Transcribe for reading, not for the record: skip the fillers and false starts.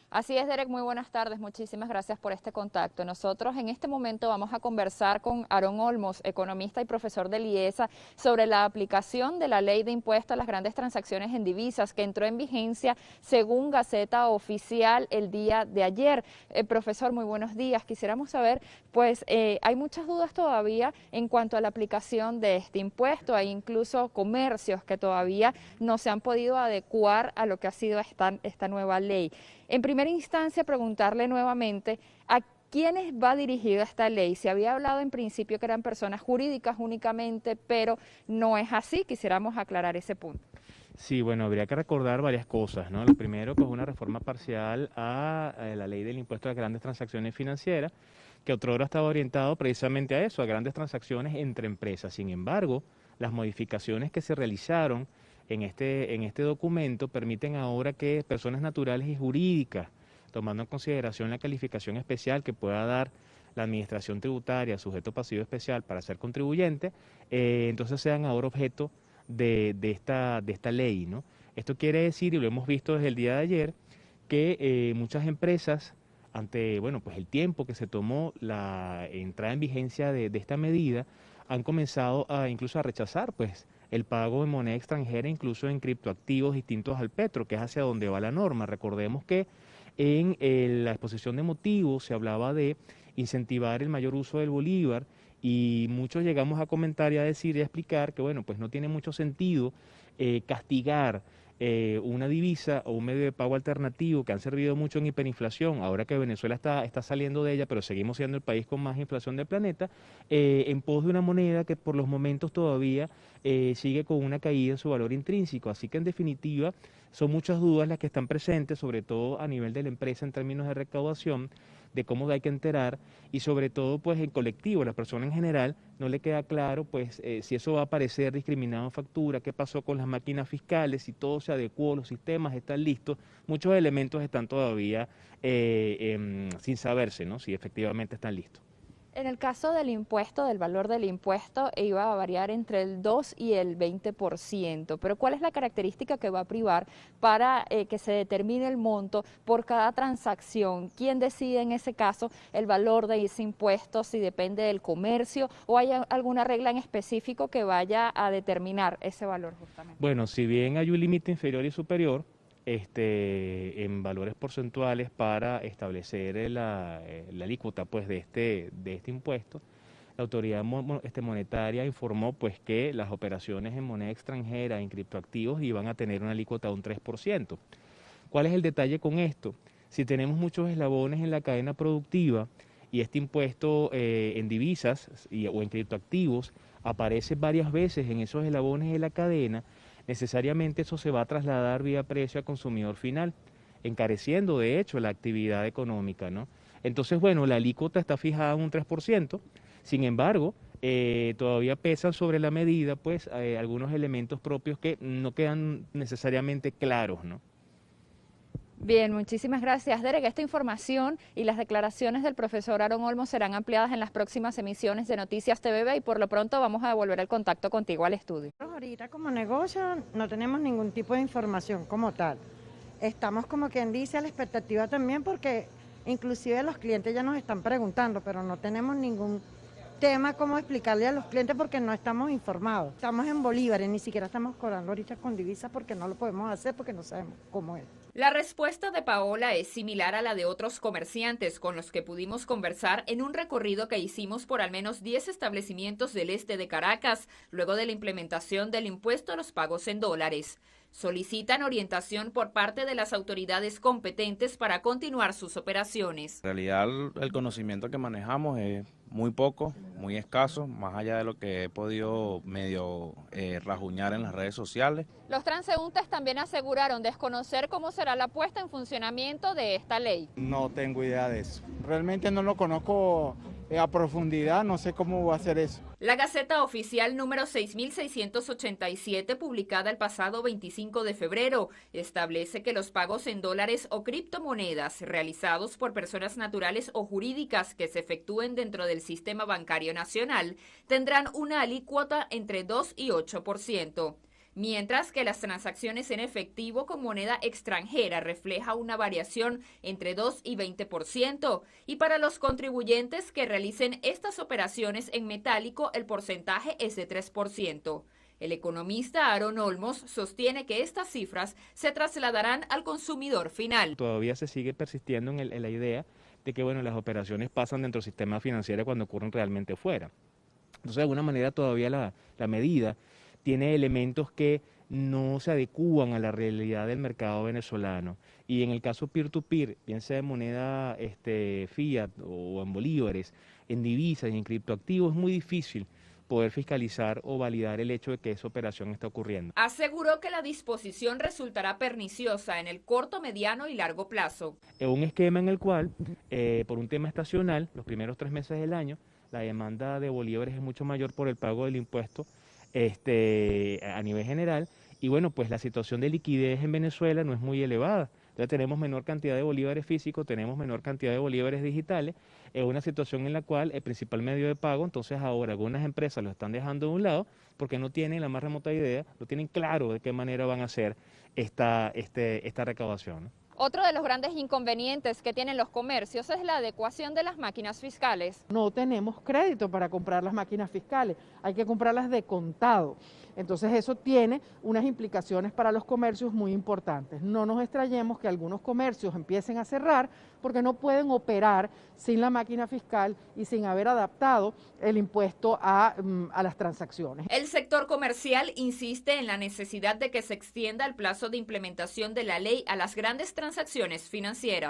Así es, Derek, muy buenas tardes, muchísimas gracias por este contacto. Nosotros en este momento vamos a conversar con Aarón Olmos, economista y profesor del IESA, sobre la aplicación de la ley de impuesto a las grandes transacciones en divisas que entró en vigencia según Gaceta Oficial el día de ayer. Profesor, muy buenos días. Quisiéramos saber, pues hay muchas dudas todavía en cuanto a la aplicación de este impuesto. Hay incluso comercios que todavía no se han podido adecuar a lo que ha sido esta nueva ley. En primera instancia, preguntarle nuevamente a quiénes va dirigida esta ley. Se había hablado en principio que eran personas jurídicas únicamente, pero no es así. Quisiéramos aclarar ese punto. Sí, bueno, habría que recordar varias cosas, ¿no? Lo primero, que es una reforma parcial a la ley del impuesto a las grandes transacciones financieras, que otrora estaba orientado precisamente a eso, a grandes transacciones entre empresas. Sin embargo, las modificaciones que se realizaron en este documento permiten ahora que personas naturales y jurídicas, tomando en consideración la calificación especial que pueda dar la administración tributaria, sujeto pasivo especial para ser contribuyente, entonces sean ahora objeto de esta ley, ¿no? Esto quiere decir, y lo hemos visto desde el día de ayer, que muchas empresas, ante bueno, pues el tiempo que se tomó la entrada en vigencia de esta medida, han comenzado incluso a rechazar pues el pago en moneda extranjera, incluso en criptoactivos distintos al petro, que es hacia donde va la norma. Recordemos que en la exposición de motivos se hablaba de incentivar el mayor uso del bolívar, y muchos llegamos a comentar y a decir y a explicar que, bueno, pues no tiene mucho sentido castigar una divisa o un medio de pago alternativo que han servido mucho en hiperinflación, ahora que Venezuela está saliendo de ella, pero seguimos siendo el país con más inflación del planeta, en pos de una moneda que por los momentos todavía sigue con una caída en su valor intrínseco. Así que en definitiva son muchas dudas las que están presentes, sobre todo a nivel de la empresa en términos de recaudación, de cómo hay que enterar, y sobre todo pues en colectivo, la persona en general no le queda claro pues si eso va a aparecer discriminado en factura, qué pasó con las máquinas fiscales, si todo se adecuó, los sistemas están listos. Muchos elementos están todavía sin saberse, ¿no? Si efectivamente están listos. En el caso del impuesto, del valor del impuesto, iba a variar entre el 2 y el 20%, pero ¿cuál es la característica que va a privar para que se determine el monto por cada transacción? ¿Quién decide en ese caso el valor de ese impuesto, si depende del comercio o hay alguna regla en específico que vaya a determinar ese valor justamente? Bueno, si bien hay un límite inferior y superior, en valores porcentuales para establecer la alícuota pues de este impuesto, la autoridad monetaria informó pues que las operaciones en moneda extranjera, en criptoactivos, iban a tener una alícuota de un 3%. ¿Cuál es el detalle con esto? Si tenemos muchos eslabones en la cadena productiva y este impuesto en divisas o en criptoactivos aparece varias veces en esos eslabones de la cadena, necesariamente eso se va a trasladar vía precio al consumidor final, encareciendo de hecho la actividad económica, ¿no? Entonces, bueno, la alícuota está fijada en un 3%. Sin embargo, todavía pesan sobre la medida pues algunos elementos propios que no quedan necesariamente claros, ¿no? Bien, muchísimas gracias, Derek. Esta información y las declaraciones del profesor Aarón Olmos serán ampliadas en las próximas emisiones de Noticias TVB y por lo pronto vamos a devolver el contacto contigo al estudio. Ahorita como negocio no tenemos ningún tipo de información como tal. Estamos como quien dice a la expectativa también porque inclusive los clientes ya nos están preguntando, pero no tenemos ningún tema como explicarle a los clientes porque no estamos informados. Estamos en bolívares, ni siquiera estamos cobrando ahorita con divisas porque no lo podemos hacer porque no sabemos cómo es. La respuesta de Paola es similar a la de otros comerciantes con los que pudimos conversar en un recorrido que hicimos por al menos 10 establecimientos del este de Caracas, luego de la implementación del impuesto a los pagos en dólares. Solicitan orientación por parte de las autoridades competentes para continuar sus operaciones. En realidad el conocimiento que manejamos es muy poco, muy escaso, más allá de lo que he podido medio rajuñar en las redes sociales. Los transeúntes también aseguraron desconocer cómo será la puesta en funcionamiento de esta ley. No tengo idea de eso. Realmente no lo conozco a profundidad, no sé cómo va a ser eso. La Gaceta Oficial número 6687, publicada el pasado 25 de febrero, establece que los pagos en dólares o criptomonedas realizados por personas naturales o jurídicas que se efectúen dentro del sistema bancario nacional tendrán una alícuota entre 2 y 8%. mientras que las transacciones en efectivo con moneda extranjera refleja una variación entre 2 y 20%, y para los contribuyentes que realicen estas operaciones en metálico el porcentaje es de 3%. El economista Aaron Olmos sostiene que estas cifras se trasladarán al consumidor final. Todavía se sigue persistiendo en la idea de que bueno, las operaciones pasan dentro del sistema financiero cuando ocurren realmente fuera. Entonces, de alguna manera todavía la medida tiene elementos que no se adecúan a la realidad del mercado venezolano. Y en el caso peer-to-peer, bien sea en moneda fiat o en bolívares, en divisas y en criptoactivos, es muy difícil poder fiscalizar o validar el hecho de que esa operación está ocurriendo. Aseguró que la disposición resultará perniciosa en el corto, mediano y largo plazo. Es un esquema en el cual, por un tema estacional, los primeros 3 meses del año, la demanda de bolívares es mucho mayor por el pago del impuesto a nivel general, y bueno, pues la situación de liquidez en Venezuela no es muy elevada. Entonces tenemos menor cantidad de bolívares físicos, tenemos menor cantidad de bolívares digitales, es una situación en la cual el principal medio de pago, entonces ahora algunas empresas lo están dejando de un lado porque no tienen la más remota idea, no tienen claro de qué manera van a hacer esta recaudación, ¿no? Otro de los grandes inconvenientes que tienen los comercios es la adecuación de las máquinas fiscales. No tenemos crédito para comprar las máquinas fiscales, hay que comprarlas de contado. Entonces eso tiene unas implicaciones para los comercios muy importantes. No nos extrañemos que algunos comercios empiecen a cerrar porque no pueden operar sin la máquina fiscal y sin haber adaptado el impuesto a las transacciones. El sector comercial insiste en la necesidad de que se extienda el plazo de implementación de la ley a las grandes transacciones financieras.